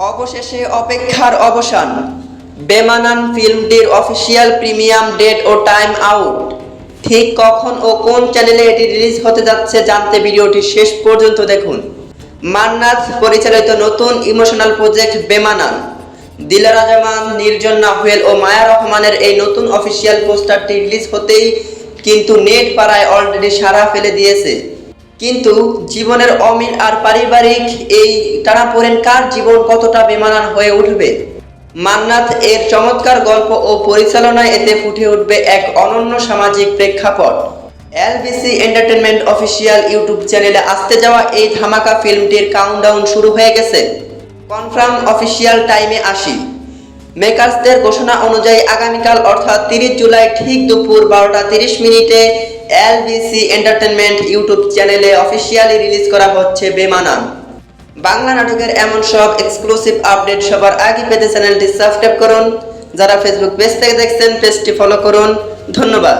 অবশেষে অপেক্ষার অবসান। বেমানান ফিল্মটির অফিসিয়াল প্রিমিয়াম ডেট ও টাইম আউট। ঠিক কখন ও কোন চ্যানেলে এটি রিলিজ হতে যাচ্ছে জানতে ভিডিওটি শেষ পর্যন্ত দেখুন। মান্নাত পরিচালিত নতুন ইমোশনাল প্রজেক্ট বেমানান। দিলারা জামান, নির্জন নাহুয়েল ও মায়া রহমানের এই নতুন অফিসিয়াল পোস্টারটি রিলিজ হতেই কিন্তু নেট পাড়ায় অলরেডি সাড়া ফেলে দিয়েছে। কিন্তু জীবনের অমিল আর পারিবারিক এই টানাপোড়েন কার জীবন কতটা বেমানান হয়ে উঠবে? মান্নাত এর চমৎকার গল্প ও পরিচালনায় এতে ফুটে উঠবে এক অনন্য সামাজিক প্রেক্ষাপট। এলবিসি এন্টারটেনমেন্ট অফিসিয়াল ইউটিউব চ্যানেলে আসতে যাওয়া এই ধামাকা ফিল্মটির কাউন্টডাউন শুরু হয়ে গেছে। কনফার্ম অফিসিয়াল টাইমে আসি। মেকার্সদের ঘোষণা অনুযায়ী আগামীকাল অর্থাৎ 30 জুলাই ঠিক দুপুর 12:30 এলবিসি এন্টারটেনমেন্ট ইউটিউব চ্যানেলে অফিসিয়ালি রিলিজ করা হচ্ছে বেমানান। বাংলা নাটকের এমন সব এক্সক্লুসিভ আপডেট সবার আগে পেতে চ্যানেলটি সাবস্ক্রাইব করুন। যারা ফেসবুক পেজ থেকে দেখছেন পেজটি ফলো করুন। ধন্যবাদ।